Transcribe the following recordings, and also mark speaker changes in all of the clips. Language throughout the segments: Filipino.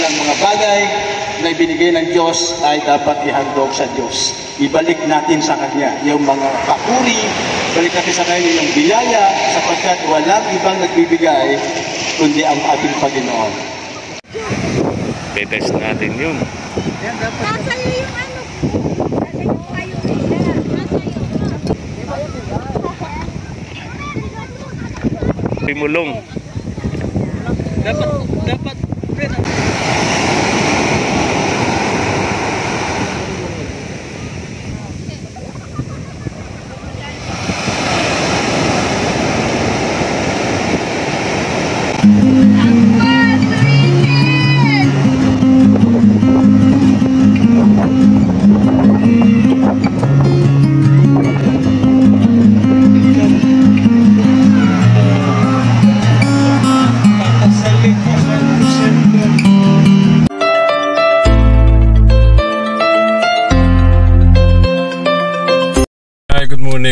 Speaker 1: ang mga bagay na ibinigay ng Diyos ay dapat ihandog sa Diyos. Ibalik natin sa Kanya yung mga papuri, balik natin sa Kanya yung biyaya, sapagkat walang ibang nagbibigay kundi ang ating Panginoon.
Speaker 2: Tetest natin yun.
Speaker 3: Nasa iyo yung ano. Nasa iyo kayo nila.
Speaker 2: Pimulong.
Speaker 1: Dapat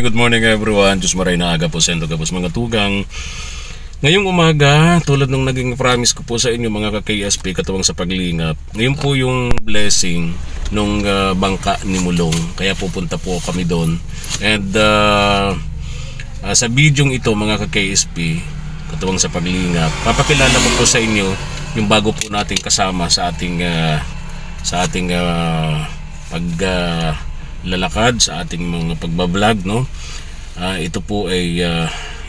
Speaker 2: Good morning everyone. Diyos maray na aga po sa endo kapos mga tugang. Ngayong umaga, tulad ng naging promise ko po sa inyo mga ka-KSP katuwang sa paglingap, ngayon po yung blessing nung bangka ni Mulong. Kaya pupunta po kami doon. And sa bidyong ito mga ka-KSP katuwang sa paglingap, papakilala ko po sa inyo yung bago po nating kasama sa ating lalakad, sa ating mga pagbablog, no? Ito po ay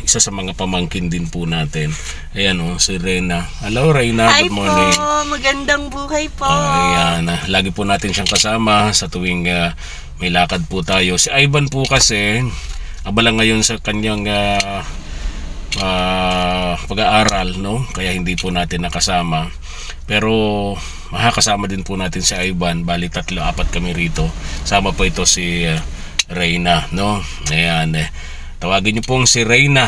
Speaker 2: isa sa mga pamangkin din po natin. Ayan, si Reyna. Hello Reyna, good morning.
Speaker 3: Hi po, magandang buhay po.
Speaker 2: Ayan, lagi po natin siyang kasama sa tuwing may lakad po tayo. Si Ivan po kasi abala ngayon sa kanyang pag-aaral, no? Kaya hindi po natin nakasama. Pero makakasama din po natin si Ivan. Bali 3-4 kami rito. Sama po ito si Reyna, no? Ayan, tawagin niyo pong si Reyna.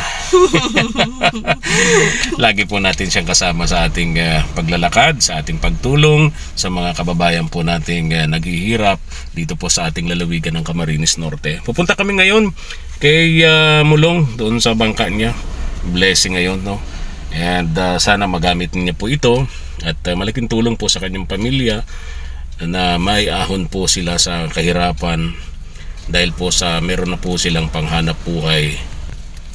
Speaker 2: Lagi po natin siyang kasama sa ating paglalakad, sa ating pagtulong sa mga kababayan po nating naghihirap dito po sa ating lalawigan ng Camarines Norte. Pupunta kami ngayon kay Mulong doon sa bangka niya. Blessing ngayon, no? And sana magamit niya po ito at malaking tulong po sa kanyang pamilya na may ahon po sila sa kahirapan dahil po sa meron na po silang panghanap buhay.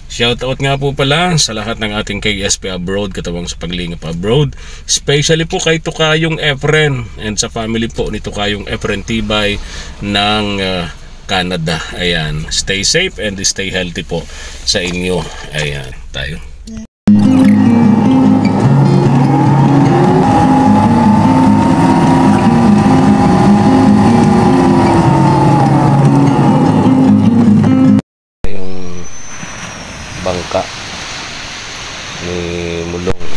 Speaker 2: Shoutout nga po pala sa lahat ng ating KSP abroad, katawang sa paglingap abroad, especially po kay Tukayong Efren and sa family po ni Tukayong Efren Tibay ng Canada. Ayan, stay safe and stay healthy po sa inyo. Ayan, tayo. Bangka ni Mulong,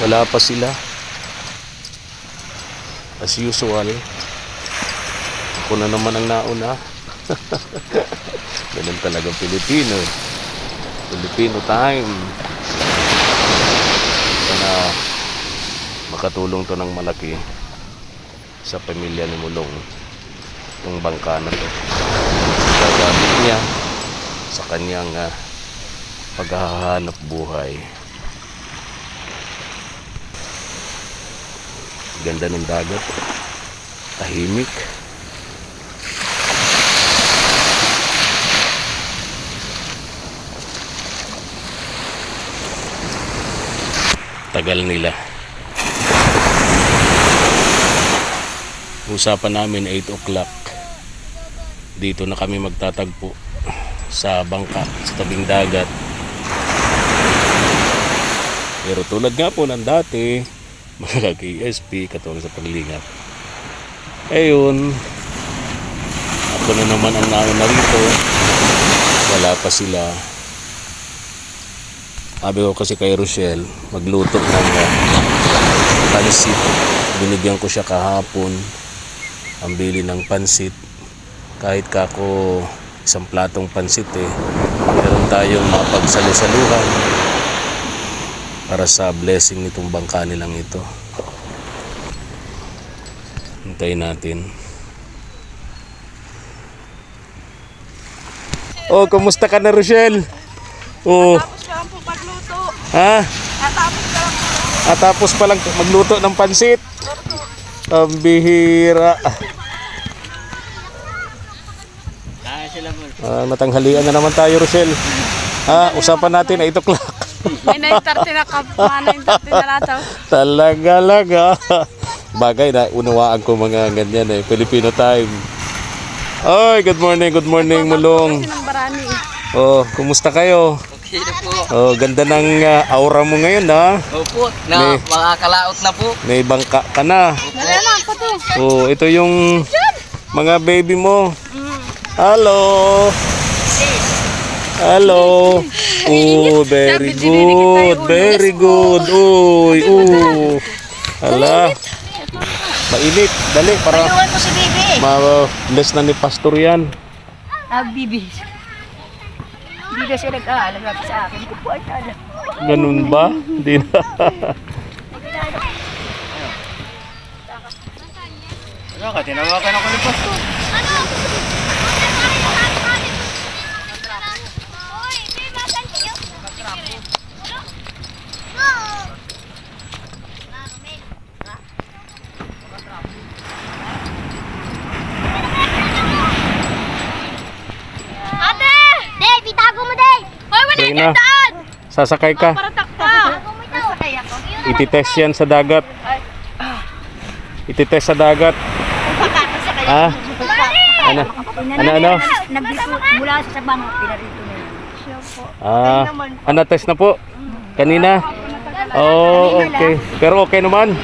Speaker 2: wala pa sila as usual. Ako na naman ang nauna. Ganun talagang Filipino time. Sana makatulong to ng malaki sa pamilya ni Mulong yung bangka na to. Gagamit niya sa kanyang paghahanap buhay. Ganda ng dagat, tahimik. Tagal nila. Usapan namin 8 o'clock. Dito na kami magtatagpo sa bangka sa tabing dagat. Pero tulad nga po ng dati mga KSP katuwang sa paglingap, ayun, ako na naman ang nauna rito. Wala pa sila. Sabi ko kasi kay Rochelle magluto ng pansit. Binigyan ko siya kahapon ang bili ng pansit. Kahit kako isang platong pansit, meron tayong mapagsalusaluhan para sa blessing nitong bangka nilang ito. Hintayin natin. Oh, kumusta ka na, Rochelle? Oh.
Speaker 3: Natapos ka lang po pagluto.
Speaker 2: Ha?
Speaker 3: Natapos ka lang po.
Speaker 2: At tapos palang magluto ng pansit. Ang bihira. Matanghalian na naman tayo, Rochelle. Usapan natin 8 o'clock.
Speaker 3: May 9:30 na ka, 9:30 na lataw.
Speaker 2: Talaga. Bagay na unawaan ko mga ganyan eh. Filipino time. Oy, good morning, Mulong. Oh, kumusta kayo?
Speaker 4: Okay na po.
Speaker 2: Oh, ganda ng aura mo ngayon, ha?
Speaker 4: Opo, makakalaot na po.
Speaker 2: May bangka ka na. Oh, ito yung mga baby mo. Hello. Hello. Oh, very good. Uy, Hala. Mainit. Dali, para
Speaker 3: Iwan mo si Bibi.
Speaker 2: ma-bless na ni Pastor yan.
Speaker 3: Bibi. Hindi na siya nag-aalam sa akin.
Speaker 2: Ganun ba? Hindi na.
Speaker 4: Tinawakan ako ni Pastor.
Speaker 2: Na. Sasakay ka. Ititest yan sa dagat. Ititest sa dagat. Ano?
Speaker 3: Mula sa bangko, pinarito na.
Speaker 2: Test na po? Kanina? Oh, okay. Pero okay naman?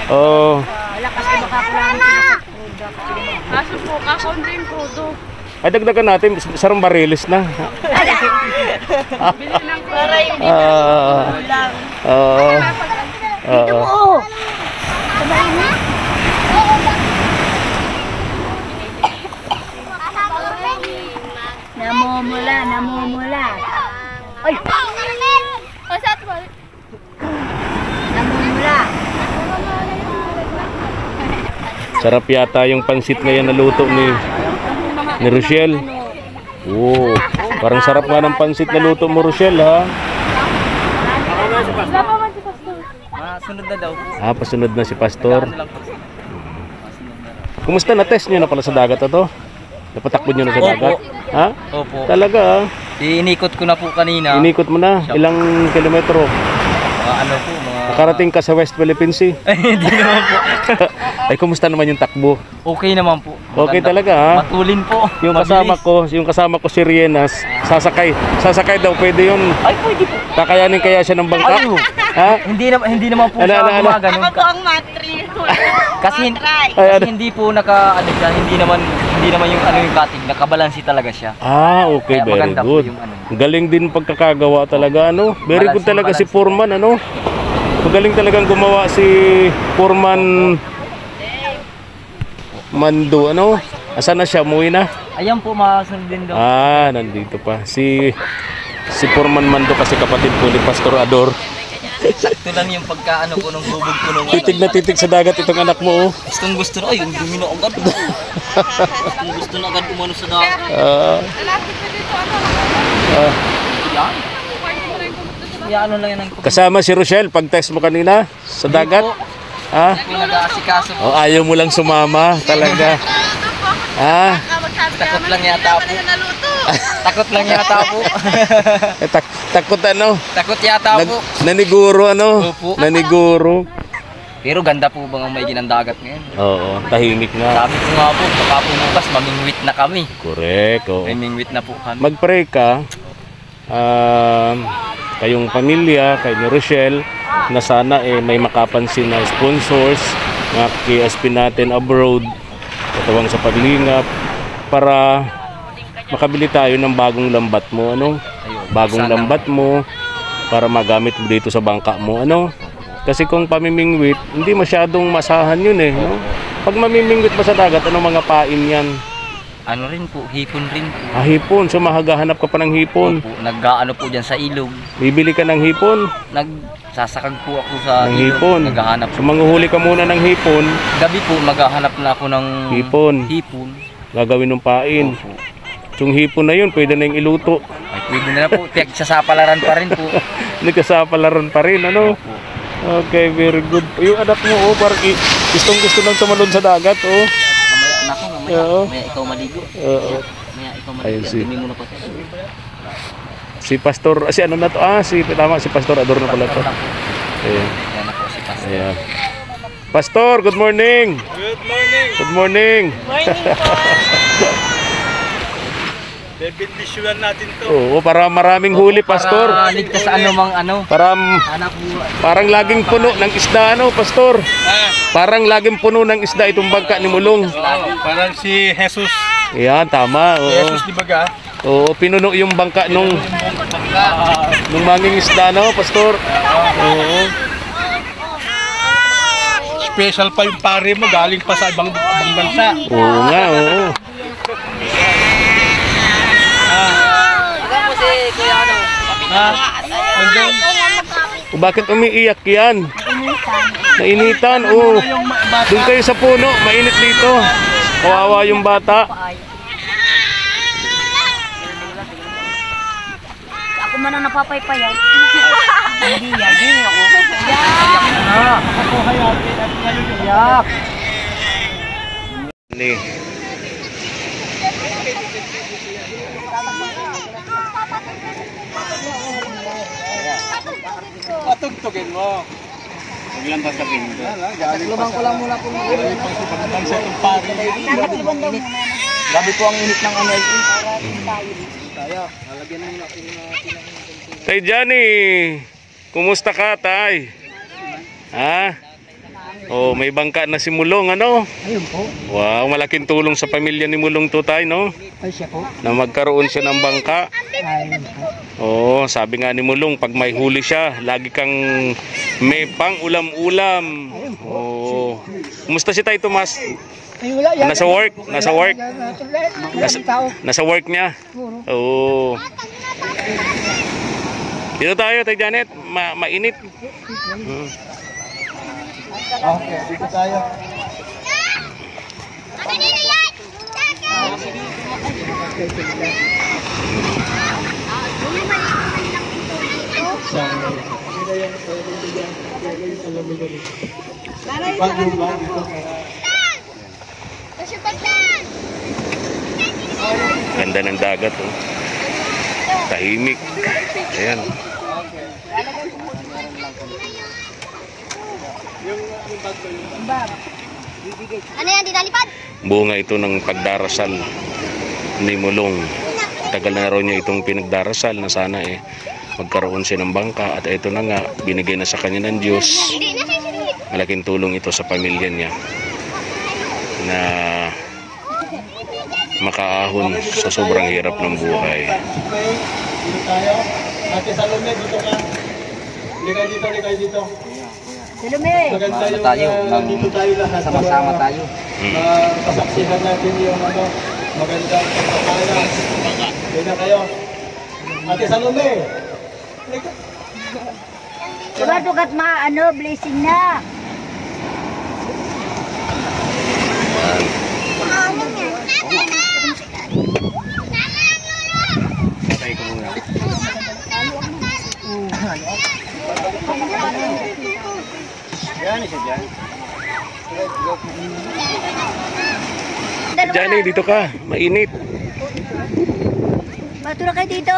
Speaker 2: Oh.
Speaker 3: Lakas ay makakulangan sila sa product. Kaso po, kakondrin product.
Speaker 2: Ay, dagdagan natin. Sarang barilis na.
Speaker 3: Bili ng para hindi
Speaker 2: lang.
Speaker 3: Dito po. Sabahin mo. Namumula. Ay! Namumula.
Speaker 2: Sarap yata yung pansit na yan na luto ni Rochelle. Oh, parang sarap nga ng pansit na luto mo, Rochelle, ha?
Speaker 4: Sunod na daw po.
Speaker 2: Pasunod na si Pastor. Kumusta na test niyo na pala sa dagat ito? Napatakbo niyo na sa dagat? Ha?
Speaker 4: Opo.
Speaker 2: Talaga, ha?
Speaker 4: Inikot ko na po kanina.
Speaker 2: Inikot mo na? Ilang kilometro?
Speaker 4: Ano po,
Speaker 2: Nakarating ka sa West Philippine Sea?
Speaker 4: Hindi naman po.
Speaker 2: Ay, kumusta naman yung takbo?
Speaker 4: Okay naman po.
Speaker 2: Okay talaga, ha?
Speaker 4: Matulin po.
Speaker 2: Yung kasama ko si Rienas, sasakay daw, pwede yun.
Speaker 4: Ay, pwede po.
Speaker 2: Kakayanin kaya siya ng bangka?
Speaker 4: Ay,
Speaker 2: ha?
Speaker 4: Hindi naman po siya gumagano.
Speaker 3: Ako po ang matri.
Speaker 4: Kasi hindi po hindi naman yung yung katig, nakabalansi talaga siya.
Speaker 2: Okay,
Speaker 4: Kaya
Speaker 2: very
Speaker 4: maganda po
Speaker 2: good.
Speaker 4: yung
Speaker 2: Galing din pagkakagawa talaga, ano? Very good talaga si
Speaker 4: Balanse.
Speaker 2: Foreman, ano? Magaling talagang gumawa si Foreman Mando, ano? Asan na siya? Umuwi na?
Speaker 4: Ayan po, makasunod din daw.
Speaker 2: Nandito pa. Si Foreman Mando kasi kapatid po ni Pastor Ador.
Speaker 4: Sakto lang yung pagkaano ko nung bubog ko nung
Speaker 2: Titig na titig sa dagat itong anak mo, oh.
Speaker 4: Gusto na, yung dumi na agad. Gusto na agad umano sa dagat. Ano lang yan ang
Speaker 2: Kasama si Rochelle pag test mo kanina sa dagat?
Speaker 4: nag-aasikaso po.
Speaker 2: Ayaw mo lang sumama talaga.
Speaker 4: Takot lang yata po. Takot lang yata po.
Speaker 2: Takot ano?
Speaker 4: Takot yata po.
Speaker 2: Naniguro ano?
Speaker 4: Opo.
Speaker 2: Naniguro.
Speaker 4: Pero ganda po bang ang may ginandagat ngayon?
Speaker 2: Oo, tahimik nga.
Speaker 4: Sabi ko nga po, baka po bukas mamingwit na kami.
Speaker 2: Correct. Oo.
Speaker 4: Mamingwit na po kami.
Speaker 2: Mag-pray ka. Kayong pamilya, kay ni Rochelle, na sana may makapansin na sponsors, mga KSP natin abroad, katawang sa paglingap, para makabili tayo ng bagong lambat mo, ano? Bagong lambat mo, para magamit mo dito sa bangka mo, ano? Kasi kung pamimingwit, hindi masyadong masahan yun, no? Pag mamimingwit ba sa dagat, anong mga pain yan?
Speaker 4: Ano rin po, hipon rin po.
Speaker 2: Hipon. So mahagahanap ka pa ng hipon.
Speaker 4: Opo, nag-ano po dyan sa ilog.
Speaker 2: Bibili ka ng hipon.
Speaker 4: Nagsasakag po ako sa
Speaker 2: Ng
Speaker 4: ilog.
Speaker 2: hipon.
Speaker 4: Naghahanap.
Speaker 2: So manguhuli ka muna ng hipon.
Speaker 4: Gabi po, maghahanap na ako ng
Speaker 2: Hipon. Gagawin ng pain.
Speaker 4: Opo.
Speaker 2: Yung hipon na yun, pwede na yung iluto.
Speaker 4: Ay, pwede na po. Sasapalaran pa rin po.
Speaker 2: Nagkasapalaran pa rin, ano?
Speaker 4: Opo.
Speaker 2: Okay, very good. Yung anak mo, oh, parang gustong-gusto nang tumalon sa dagat, oh.
Speaker 4: Mamaya, anak ko, mamaya.
Speaker 2: Oo.
Speaker 4: Mamaya ikaw maligo.
Speaker 2: Oo.
Speaker 4: Mamaya ikaw
Speaker 2: Ayun
Speaker 4: maligo.
Speaker 2: si-
Speaker 4: Dumi mo na pa.
Speaker 2: Si Pastor, si ano na to? Tama, si Pastor Ador na pala to. Ayan.
Speaker 4: Yan ako si Pastor.
Speaker 2: Ayan. Pastor, good morning.
Speaker 1: Good morning.
Speaker 2: Good morning.
Speaker 3: Morning po.
Speaker 1: Bebendisyonan natin to.
Speaker 2: Oo, para maraming huli, Pastor.
Speaker 4: Para ligtas sa anumang ano. Anak mo.
Speaker 2: Parang laging puno ng isda, ano, Pastor? Parang laging puno ng isda itong bangka ni Mulong.
Speaker 1: Parang si Jesus.
Speaker 2: Ayan, tama. Oo.
Speaker 1: Jesus di baga.
Speaker 2: Oo, pinuno yung bangka nung manging isda, no, Pastor? Oo.
Speaker 1: Special pa yung pare mo, galing pa sa ibang bansa.
Speaker 2: Oo nga, oo.
Speaker 4: Ikaw po si Kuya ano.
Speaker 1: Andun,
Speaker 2: O, bakit umiiyak yan? Nainitan, oo. Doon kayo sa puno, mainit dito. Kawawa yung bata.
Speaker 3: Ako man ang napapaypayan. Hindi yan. Hindi ako.
Speaker 2: Ni.
Speaker 1: patugtugin mo. Biglang sasabihin ko.
Speaker 4: Lubang ko lang muna po ng
Speaker 1: Bansa itong pare.
Speaker 4: Grabe po ang init ng ano.
Speaker 2: Tay Johnny, kumusta ka, tay? Ha? Oh, may bangka na si Mulong, ano?
Speaker 4: Ayun po.
Speaker 2: Wow, malaking tulong sa pamilya ni Mulong to, tay, no?
Speaker 4: Ay siya po.
Speaker 2: Na magkaroon siya ng bangka.
Speaker 4: Ayun po.
Speaker 2: Oo, sabi nga ni Mulong, pag may huli siya, lagi kang may pang ulam-ulam. Oo. Kumusta si Tay Tomas?
Speaker 4: Ay wala yan.
Speaker 2: Nasa work? Nasa work? Nasa work niya? Oo. Dito tayo, Tay Janet. Mainit.
Speaker 1: Okay, dito tayo.
Speaker 2: Ganda ng dagat, oh. Tahimik. Ayan.
Speaker 3: Ano yan, dinalipad?
Speaker 2: Bunga ito ng pagdarasal ni Mulong. Tagal na raw niya itong pinagdarasal na sana magkaroon siya ng bangka, at ito na nga, binigay na sa kanya ng Diyos.
Speaker 3: Hindi, nasa yung
Speaker 2: Malaking tulong ito sa pamilya niya na makaahon sa sobrang hirap ng buhay.
Speaker 1: Dito tayo. Ate Salome, dito ka. Likay dito.
Speaker 3: Silume.
Speaker 1: Maganda yung
Speaker 4: tayo,
Speaker 1: dito tayo lahat.
Speaker 4: Sama-sama tayo.
Speaker 1: Pasaksihan natin yung magandang pagkakalas. Dito na kayo. Ate Salome.
Speaker 3: Diba dugat blessing na.
Speaker 2: Patay ko muna. Johnny, dito ka. Mainit.
Speaker 3: Batura kayo dito.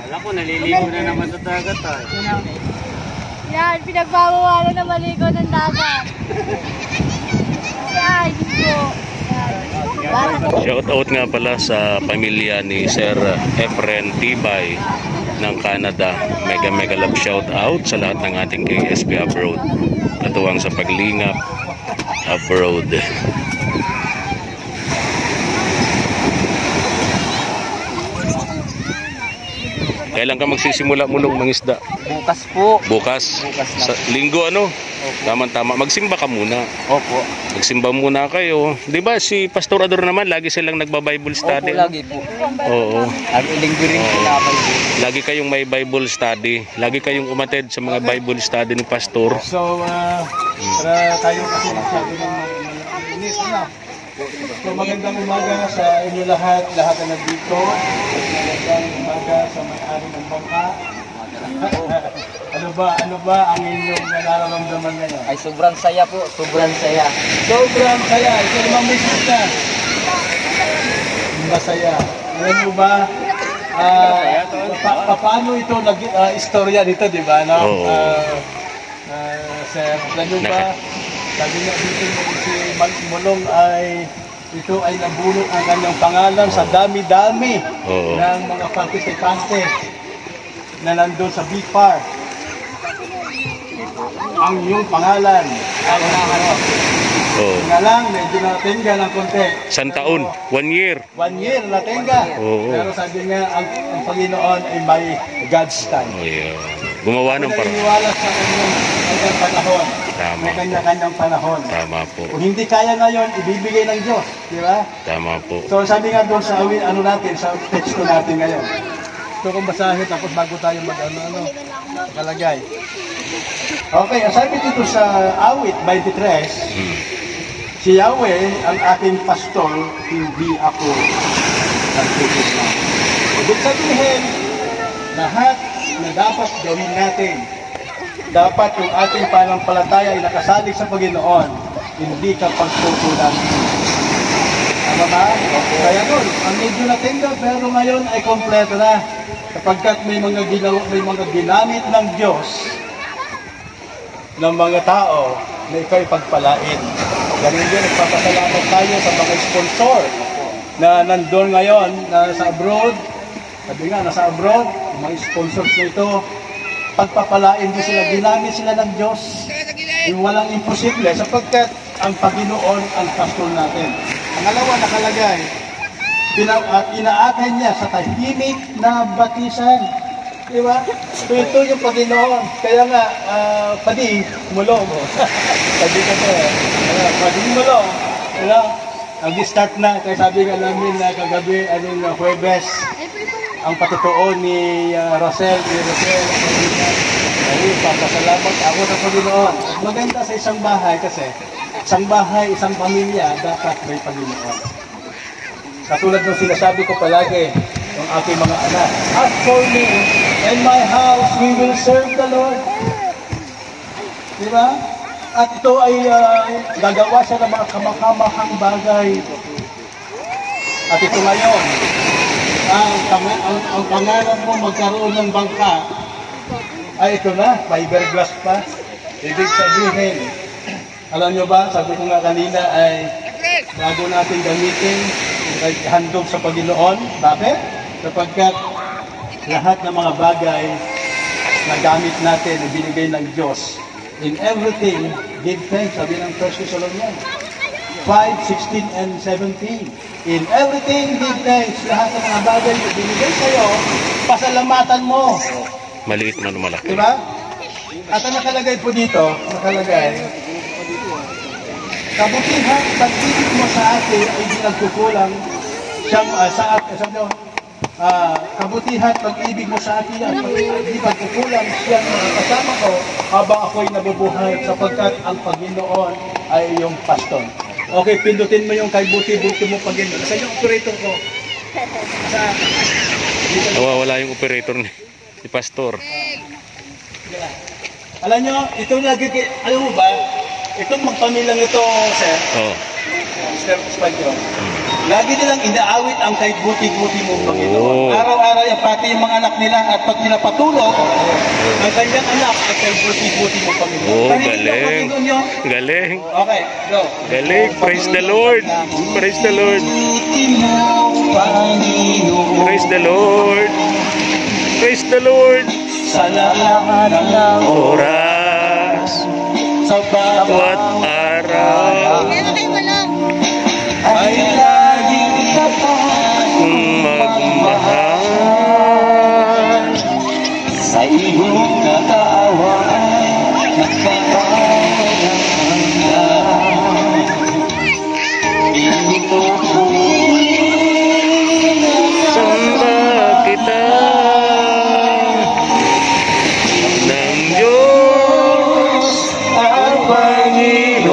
Speaker 4: Wala ko, naliligo na naman sa dagat ah.
Speaker 3: Yan, pinagbabawalan na maligo ng dagat. Yan, dito.
Speaker 2: Shout out nga pala sa pamilya ni Sir Efren Tibay ng Canada. Mega love shout out sa lahat ng ating KSP abroad. Katuwang sa paglingap abroad. Kailan ka magsisimula Mulong mangisda?
Speaker 4: Bukas po.
Speaker 2: Bukas?
Speaker 4: Bukas na.
Speaker 2: Sa linggo ano? Tama-tama. Magsimba ka muna.
Speaker 4: Opo.
Speaker 2: Magsimba muna kayo. 'Di ba si Pastor Ador naman lagi silang nagba-Bible study.
Speaker 4: Opo, lagi po.
Speaker 2: Oo.
Speaker 4: Linggo rin po na ako.
Speaker 2: Lagi kayong may Bible study. Lagi kayong umattend sa mga Bible study ni Pastor.
Speaker 1: So, para tayo kasi masyado ng malinis na. So, magandang umaga sa inyo lahat na nandito. Magandang umaga sa may-ari ng bangka. Ano ba ang inyong nararamdaman ngayon?
Speaker 4: Ay sobrang saya po, sobrang saya.
Speaker 1: Sobrang saya. Ito namang message na. Masaya. Alam mo ba, paano ito istorya nito, di ba? No? Sir, alam mo ba, sabi nga dito si Mulong ay ito ay nabulong ang kanyang pangalan sa dami-dami ng mga partisipante na nandun sa BFAR. Ang iyong pangalan ay nga lang, medyo natenga ng konti.
Speaker 2: Isang taon, 1 year.
Speaker 1: 1 year natenga. Pero sabi nga, ang Panginoon ay may God's time.
Speaker 2: Gumawa ng parang.
Speaker 1: Iniwala sa kanyang panahon.
Speaker 2: Tama.
Speaker 1: May kanya-kanyang panahon.
Speaker 2: Tama po.
Speaker 1: Kung hindi kaya ngayon, ibibigay ng Diyos. Di ba?
Speaker 2: Tama po.
Speaker 1: So sabi nga doon sa natin, sa teksto natin ngayon. Ito kung basahin, tapos bago tayo makalagay. Okay, ang sabi dito sa awit 23, si Yahweh ang aking pastor, hindi ako nagtutulong. Ibig sabihin, lahat na dapat gawin natin, dapat yung ating pananampalataya ay nakasalig sa Panginoon, hindi ka pagtutulan. Tama ba? Kaya doon, ang medyo natinda, pero ngayon ay kompleto na. Kapagkat may mga ginamit ng Diyos, ng mga tao na ikaw'y pagpalain. Ganun din, nagpapasalamat tayo sa mga sponsor na nandun ngayon, na sa abroad. Sabi nga, nasa abroad, mga sponsors na ito, pagpapalain din sila, ginamit sila ng Diyos. Yung walang imposible, sapagkat ang Panginoon ang pastor natin. Pangalawa, nakalagay, inaatay niya sa tahimik na batisan. Diba? So ito yung Panginoon. Kaya nga, padi, mulong. Padi kasi, padi mulong. Nag-start na. Kaya sabi nga namin na kagabi, Huwebes, ang patutuo ni Rosel. Ay, papasalamat ako sa Panginoon. At maganda sa isang bahay kasi, isang bahay, isang pamilya, dapat may Panginoon. Katulad ng sinasabi ko palagi, ng aking mga anak, as for me and my house, we will serve the Lord. Diba? At ito ay gagawa siya ng mga kamakamahang bagay. At ito ngayon, ang pangarap mo magkaroon ng bangka, ay ito na, fiberglass pa. Ibig sabihin, alam nyo ba, sabi ko nga kanina ay bago natin gamitin, handog sa Panginoon. Bakit? Sapagkat lahat ng mga bagay na gamit natin, ibinigay ng Diyos. In everything, give thanks. Sabi ng 1 Thessalonians 5:16 and 17. In everything, give thanks. Lahat ng mga bagay na binigay sa'yo, pasalamatan mo.
Speaker 2: Maliit na malaki.
Speaker 1: Diba? At ang nakalagay po dito, kabutihan, pag-ibig mo sa atin ay di nagkukulang siyang kabutihan, pag-ibig mo sa atin at di nagkukulang siyang kasama ko habang ako'y nabubuhay sapagkat ang Panginoon ay iyong pastor. Okay, pindutin mo yung kay buti-buti mo Panginoon. Saan yung operator ko?
Speaker 2: Nawawala yung operator ni pastor.
Speaker 1: Alam nyo, ito alam mo ba, itong magpamilang ito, sir, Mr. Spagyo, lagi nilang inaawit ang kay buti-buti mong Panginoon. Araw-araw yung pati yung mga anak nila at pag pinapatulog, ang kanyang anak at kay buti-buti mong Panginoon.
Speaker 2: Galing. Galing.
Speaker 1: Okay, go.
Speaker 2: Galing. Praise the Lord. Praise the Lord. Praise the Lord. Praise the Lord.
Speaker 1: Sa lahat ng
Speaker 2: oras,
Speaker 1: sa
Speaker 2: bawat araw,
Speaker 1: ay laging
Speaker 2: magmahal
Speaker 1: sa iyong katawan
Speaker 2: samba kita ng Diyos ang Panginoon.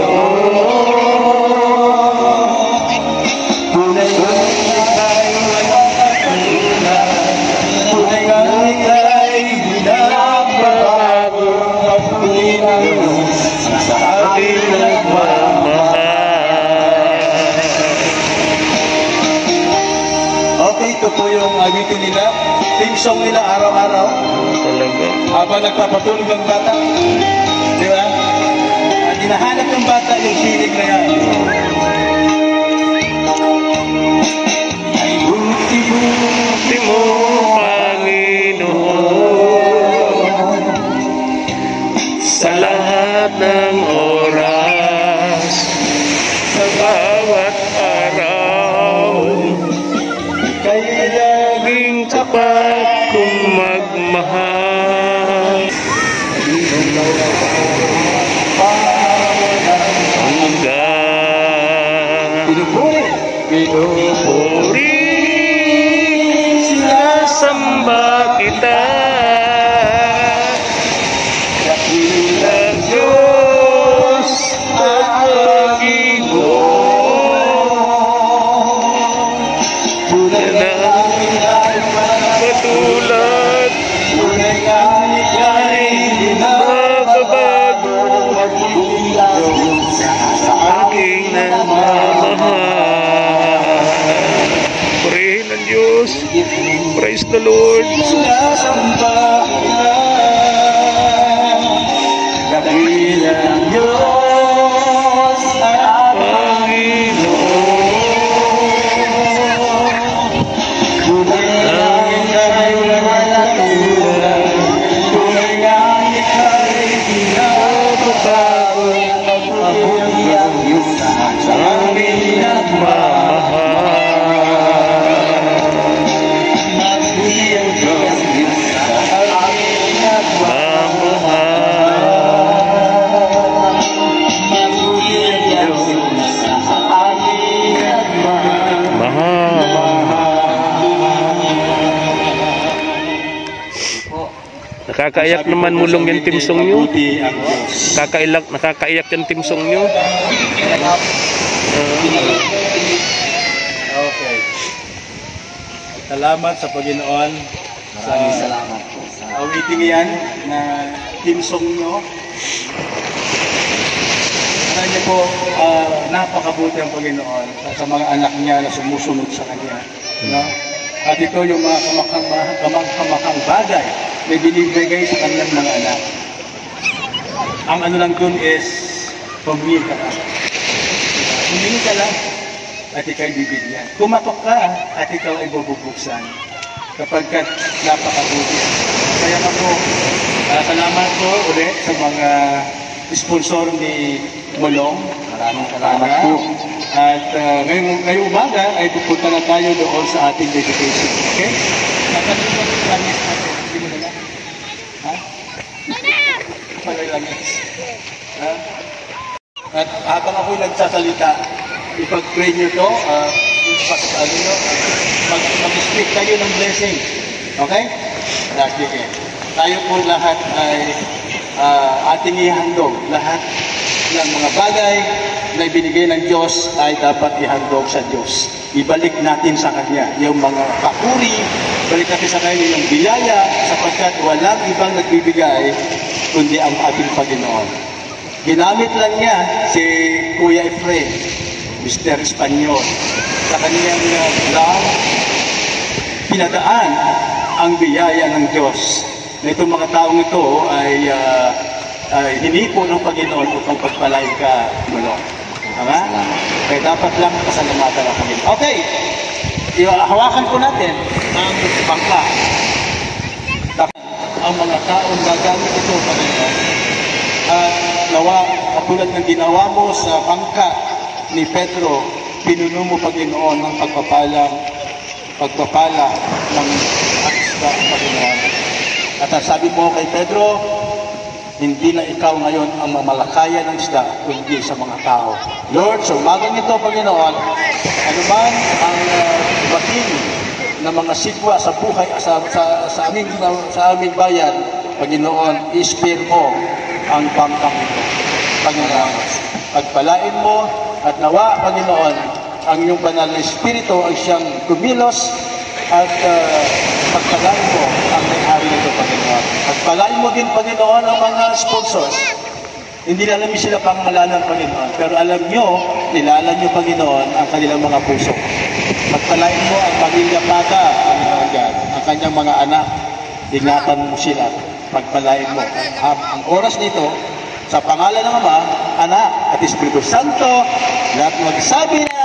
Speaker 1: song nila araw-araw.
Speaker 2: Talaga.
Speaker 1: Habang nagpapatulog ng bata. Di ba? At hinahanap ng bata yung sinig na yan. Ay buti mo,
Speaker 2: Panginoon, sa lahat ng oras, sa bawat araw,
Speaker 1: kaya
Speaker 2: laging tapat kong magmahal. Hanggang pinupuri, sinasamba kita. Dakilang Diyos at Panginoon,
Speaker 1: tunay na
Speaker 2: katulad
Speaker 1: tunay na ika'y
Speaker 2: nagbabago,
Speaker 1: sa
Speaker 2: aking nagmamahal. Purihin ang Diyos. Praise the Lord.
Speaker 1: sinasamba kita. Dakilang Diyos at Panginoon, tunay na ika'y katulad, tunay na ika'y pinababago, mabuti ang Diyos sa aming nagmamahal. Mabuti ang Diyos sa aming nagmamahal. Mabuti ang Diyos sa aming
Speaker 2: Nakakaiyak naman mulong yung timsong nyo.
Speaker 1: Mabuti ang Diyos.
Speaker 2: Nakakaiyak yung timsong nyo.
Speaker 1: Okay. Salamat sa Panginoon.
Speaker 4: Maraming salamat po.
Speaker 1: Awiting yan na timsong nyo. Alam niyo po, napakabuti ang Panginoon sa mga anak niya na sumusunod sa Kanya. No? At ito yung mga kamanghamakang bagay na binibigay sa kanyang mga anak. Ang ano lang dun is, pumili ka lang. Pumili ka lang at ikaw bibigyan. Kumatok ka at ikaw ay bububuksan. Kapag napakabuti. Kaya nga po, salamat po ulit sa mga sponsor ni Molong.
Speaker 4: Maraming salamat po.
Speaker 1: At ngayong umaga ay pupunta na tayo doon sa ating dedication. Okay? Nakalimutan ko yung langis natin. Hindi mo na lang? Ha? Pala yung langis. Ha? At habang ako'y nagsasalita, ipag-pray nyo to, mag-speak tayo ng blessing. Okay? Sige. Tayo po lahat ay ating ihandog. Lahat ng mga bagay na ibinigay ng Diyos ay dapat ihandog sa Diyos. Ibalik natin sa Kanya yung mga papuri, balik natin sa Kanya yung biyaya, sapagkat walang ibang nagbibigay kundi ang ating Panginoon. Ginamit lang niya si Kuya Efrain, Mr. Espanyol, sa kanyang vlog, pinadaan ang biyaya ng Diyos. Na itong mga taong ito ay hinipo ng Panginoon upang pagpalain ka, Molong. Tama? Kaya dapat lang pasalamatan ang Panginoon. Okay, hawakan po natin ang bangka. Ang mga taong gagamit ito, Panginoon. At nawa, katulad ng ginawa mo sa bangka ni Pedro, pinuno mo, Panginoon, ng pagpapala ng isda, Panginoon. At sabi mo kay Pedro, hindi na ikaw ngayon ang mamalakaya ng isda, kundi sa mga tao. Lord, sa umagang ito, Panginoon, anuman ang batin ng mga sigwa sa buhay, sa aming bayan, Panginoon, i-spare mo ang bangkang ito. Panginoon, pagpalain mo at nawa, Panginoon, ang iyong banal na Espiritu ay siyang kumilos at pagpalain mo ang may-ari nito, Panginoon. Pagpalain mo din, Panginoon, ang mga sponsors. Hindi na alam sila pangalanan, Panginoon. Pero alam nyo, nilalan nyo, Panginoon, ang kanilang mga puso. Pagpalain mo ang pamilya Pata, Panginoon God, ang kanyang mga anak. Ingatan mo sila, pagpalain mo. Ang oras nito, sa pangalan ng Ama, Anak, at Espiritu Santo, lahat magsabi na,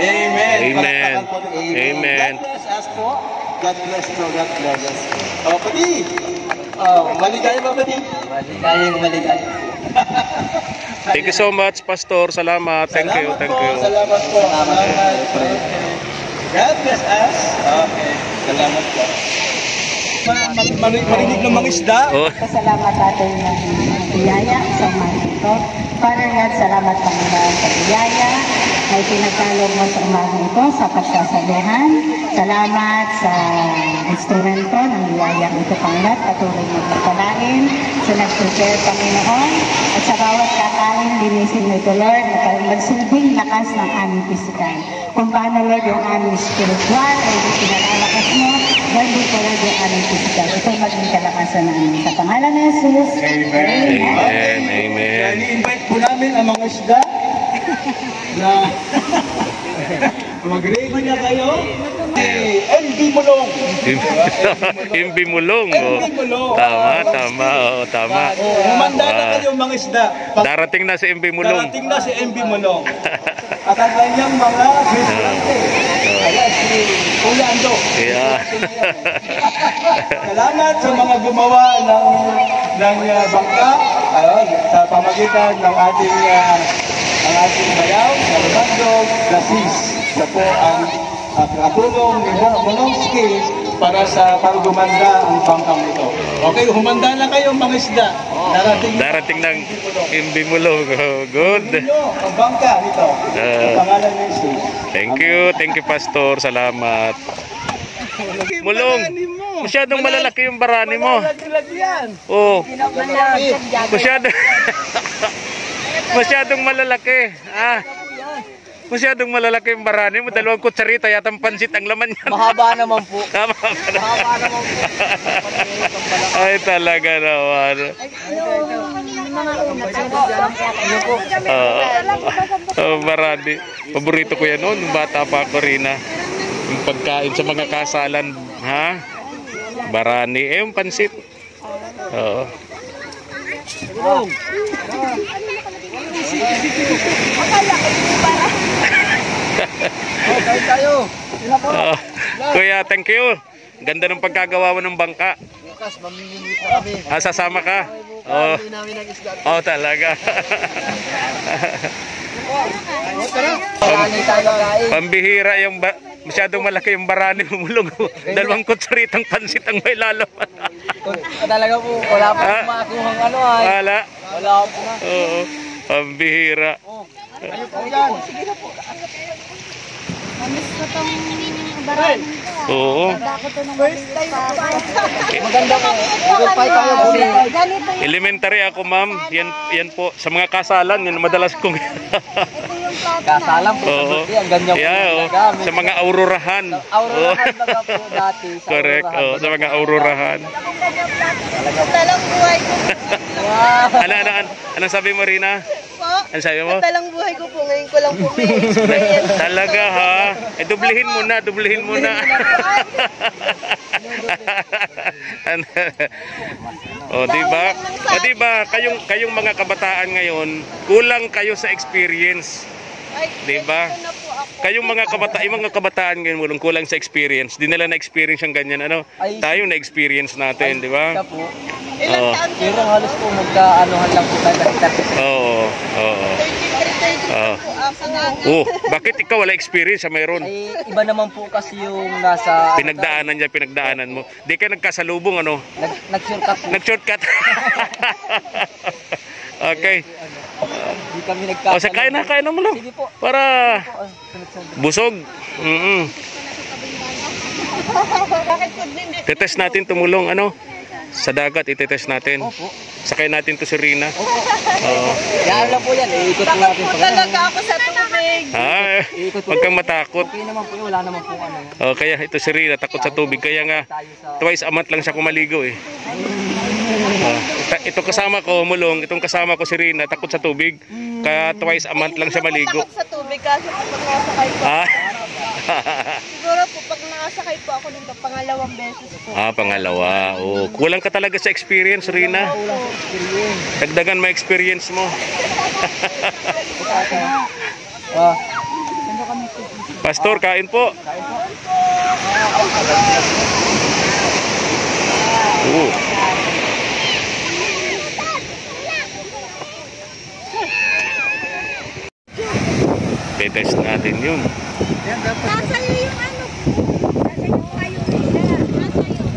Speaker 1: Amen.
Speaker 2: Amen. Amen.
Speaker 1: God bless us po. God bless po. God bless us. Pati, maligaya ba, Pati?
Speaker 4: Maligayang.
Speaker 2: Thank you so much, Pastor. Salamat. Thank you. Thank you.
Speaker 1: Salamat po. God bless us. Okay. Salamat po. Marinig ng mga isda.
Speaker 2: Oh.
Speaker 3: Pasalamat natin ng biyaya sa umaga ito. Father God, salamat Panginoon sa biyaya na ipinagkaloob mo sa umaga ito sa pagsasabihan. Salamat sa instrumento ng biyaya ito, Panginoon. Patuloy mo pagpalain sa nag-prepare, Panginoon. At sa bawat kakain, linisin mo ito, Lord, na magsilbing lakas ng aming physical. Kung paano, Lord, yung aming spiritual ay pinalalakas mo, Lord, di ko Lord yung aming physical. Ito maging kalakasan namin. Sa pangalan ng Jesus.
Speaker 1: Amen.
Speaker 2: Amen. Amen.
Speaker 1: I-invite po namin ang mga isda na mag-ready na kayo. MB Mulong.
Speaker 2: Imbi mulong.
Speaker 1: MB Mulong.
Speaker 2: Tama. Oo, tama.
Speaker 1: Humanda na kayo mga isda.
Speaker 2: Darating na si Imbi mulong.
Speaker 1: Darating na si MB Mulong. At ang kanyang mga restaurante. Kaya si Kuya Ando.
Speaker 2: Yeah.
Speaker 1: Salamat sa mga gumawa ng bangka sa pamagitan ng ating bayaw, sa Rumandog, Gasis. Siya po ang katulong ni Mulong Skills para sa paggumanda ang bangkang ito. Okay, humanda na kayo mga isda.
Speaker 2: Darating ng Imbi mulong. Oh, good.
Speaker 1: Ang bangka nito. Ang pangalan ni Jesus.
Speaker 2: Thank you, Pastor. Salamat. Mulong. Masyadong malalaki yung barani mo. Oh. Masyadong malalaki. Masyadong malalaki yung barani mo. 2 kutsarita yatang pansit ang laman yan.
Speaker 4: Mahaba naman po.
Speaker 2: Mahaba naman po. Ay talaga naman. Barani. Paborito ko yan noon. Bata pa ako rin. Yung pagkain sa mga kasalan. Ha? Barani. Yung pansit. Oo.
Speaker 4: Okay tayo.
Speaker 2: Kuya, thank you. Ganda ng pagkagawa mo ng bangka.
Speaker 4: Bukas, mamimili pa kami.
Speaker 2: Sasama ka? Oh. Oh, talaga. Pambihira yung masyadong malaki yung barani mo mulong. 2 kutsaritang pansit ang may lalaman.
Speaker 4: Talaga po, wala pa makuhang ano ay.
Speaker 2: Wala.
Speaker 4: Wala po na.
Speaker 2: Oo. Pambihira.
Speaker 3: Sige na po. Mamis ko tong barang.
Speaker 2: Oo.
Speaker 3: First time po.
Speaker 4: Maganda po. Goodbye tayo po.
Speaker 3: Ganito yung
Speaker 2: Elementary ako, ma'am. Yan po. Sa mga kasalan, yan madalas kong...
Speaker 3: ito yung plato
Speaker 4: Kasalan po sa
Speaker 2: Oo.
Speaker 4: birthday. Ang ganyan po.
Speaker 2: Yeah, oh.
Speaker 4: Ginagamit.
Speaker 2: Sa mga aururahan.
Speaker 4: Aururahan baga po dati. Sa
Speaker 2: Correct.
Speaker 4: aururahan
Speaker 2: Oh, sa mga aururahan.
Speaker 3: Talang buhay ko
Speaker 4: Wow.
Speaker 2: Anong sabi mo, Rina?
Speaker 3: po.
Speaker 2: Ano sabi mo?
Speaker 3: Talang buhay ko po. Ngayon ko lang po may experience.
Speaker 2: Talaga ha? Dublihin mo na. Oh, di ba? O di ba, kayong mga kabataan ngayon, kulang kayo sa experience. Di ba? Kayong mga kabataan ngayon mulong kulang sa experience. Di nila na-experience yung ganyan ano. Tayo na-experience natin, di ba?
Speaker 4: Siya po.
Speaker 2: Oo.
Speaker 4: Pero halos po magka-anuhan lang po tayo.
Speaker 2: Oo. Oh, bakit ikaw wala experience sa mayroon?
Speaker 4: Ay, iba naman po kasi yung nasa...
Speaker 2: Pinagdaanan mo. Di ka nagkasalubong ano?
Speaker 4: Nag-shortcut po.
Speaker 2: Nag-shortcut. Okay.
Speaker 4: Hindi kami nagkasalubong.
Speaker 2: O, sa kain na mo lang.
Speaker 4: Sige po.
Speaker 2: Para
Speaker 4: Sunod-sunod.
Speaker 2: busog. Tetest natin tumulong ano? Sa dagat itetest natin.
Speaker 4: Opo.
Speaker 2: Sakay natin to si Rina.
Speaker 4: Oo. Yan lang po yan. Iikot po natin.
Speaker 3: Talaga ako sa tubig.
Speaker 2: Huwag kang matakot.
Speaker 4: Okay naman po yun. Wala naman po ano yan.
Speaker 2: Kaya ito si Rina takot sa tubig. Kaya nga twice a month lang siya kumaligo eh. Ito kasama ko mulong. Itong kasama ko si Rina takot sa tubig. Kaya twice a month lang siya maligo.
Speaker 3: Takot sa tubig kasi pag nasakay ko.
Speaker 5: Siguro po, pag nakasakay po ako nito, pangalawang beses po.
Speaker 2: Pangalawa. Oh, kulang ka talaga sa experience, Rina. Dagdagan mo experience mo. Pastor, kain po. Test natin yun.
Speaker 5: Nasa iyo yung ano. Nasa iyo kayo. Nasa iyo.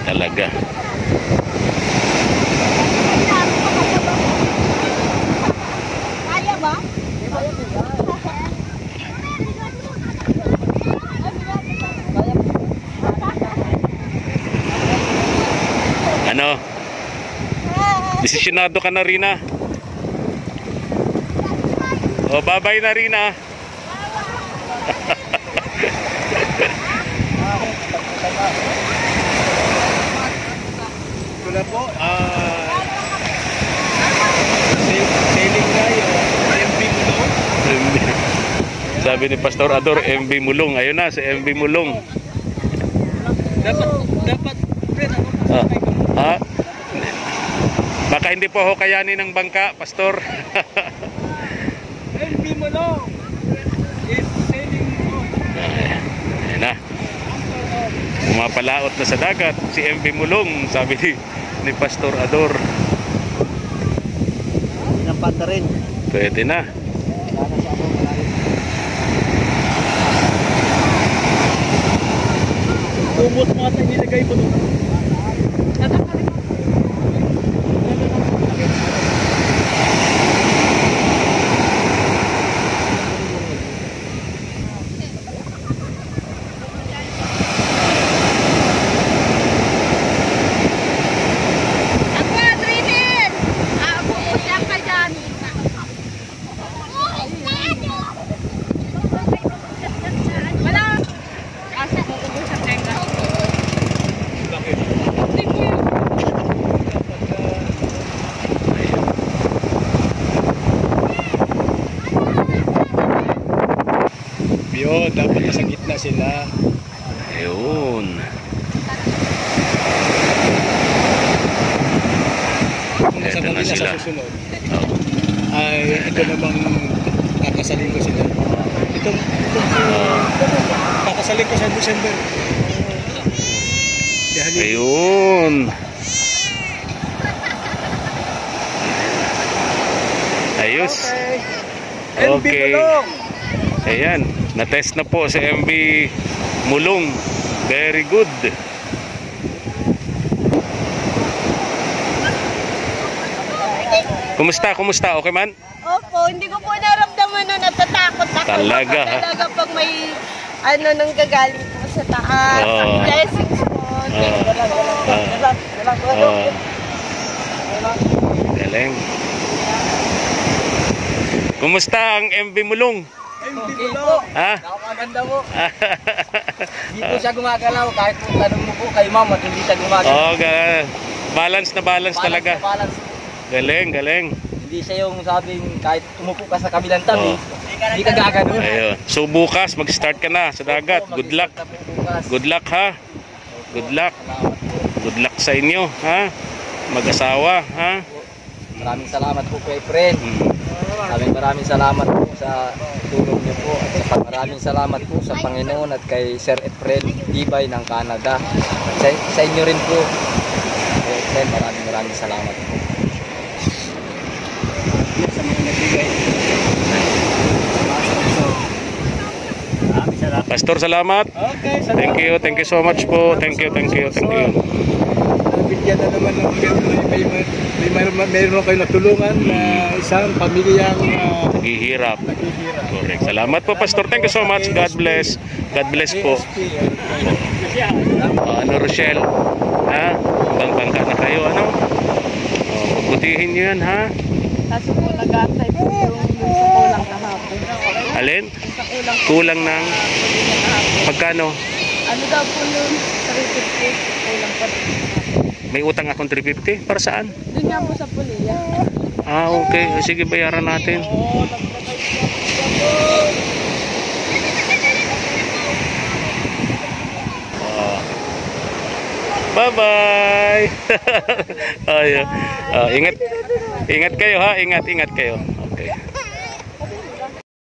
Speaker 2: Talaga.
Speaker 5: Kaya ba?
Speaker 2: Ano? Desisyonado ka na, Rina. O, bye-bye na, Rina.
Speaker 1: Ito na po, sailing tayo, MV Mulong.
Speaker 2: Sabi ni Pastor Ador, MV Mulong. Ayun na, si MV Mulong.
Speaker 1: Dapat,
Speaker 2: Baka hindi po ako kayanin ng bangka, Pastor.
Speaker 1: MV Mulong is sailing boat.
Speaker 2: Ayun na. Pumapalaot na sa dagat si MV Mulong, sabi ni Pastor Ador.
Speaker 1: Pinampanta rin.
Speaker 2: Pwede na.
Speaker 1: Kumot mo at nilagay mo doon. Yun, dapat nasa gitna sila.
Speaker 2: Ayun.
Speaker 1: Kung nasa
Speaker 2: Eto na
Speaker 1: kabila
Speaker 2: sila.
Speaker 1: sa susunod, ay ito namang kakasalin ko sila. Ito kakasalin ko sa December.
Speaker 2: Ayun. Ayos. Okay. Ayan, na-test na po si MV Mulong. Very good. Kumusta? Okay man?
Speaker 5: Opo, hindi ko po naramdaman na natatakot ako.
Speaker 2: Talaga, ha?
Speaker 5: Talaga pag may nang gagaling po sa taas. Blessings po.
Speaker 2: Galing. Kumusta ang MV Mulong?
Speaker 4: Okay po.
Speaker 2: Ha?
Speaker 4: Nakamaganda po. Hindi po siya gumagalaw. Kahit po tanong mo po kay ma'am at hindi siya gumagalaw.
Speaker 2: Balance na balance talaga.
Speaker 4: Balance.
Speaker 2: Galing.
Speaker 4: Hindi siya yung sabing kahit tumupo ka sa kabilang tabi, hindi ka gaganon.
Speaker 2: Ayun. So bukas mag-start ka na sa dagat. Good luck. Good luck, ha? Good luck. Good luck sa inyo, ha? Mag-asawa, ha?
Speaker 4: Maraming salamat po kay friend. Maraming salamat po sa tulong niyo po. At maraming salamat po sa Panginoon at kay Sir Efren Ibay ng Canada. At sa inyo rin po. Efren, maraming salamat po.
Speaker 1: Sa mga nagbigay.
Speaker 2: Pastor, salamat.
Speaker 1: Okay,
Speaker 2: Thank you so much po. Thank you.
Speaker 1: Nabigyan na naman ng mayroon kayo natulungan na isang pamilyang
Speaker 2: Naghihirap. Correct. Salamat po, Pastor. Thank you so much. God bless. God bless po. Rochelle? Ha? Bangka na kayo, ano? Pagbutihin nyo yan, ha?
Speaker 5: Kaso po nag-aantay po yung sa kulang kahapon.
Speaker 2: Alin?
Speaker 5: Sa kulang po.
Speaker 2: Kulang ng pagkano?
Speaker 5: Ano daw po yun? Sa record po. Kulang pa rin.
Speaker 2: May utang akong 350. Para saan?
Speaker 5: Doon nga po sa Puliya.
Speaker 2: Ah, okay. Sige, bayaran natin. Bye-bye. Ingat kayo ha. Ingat kayo.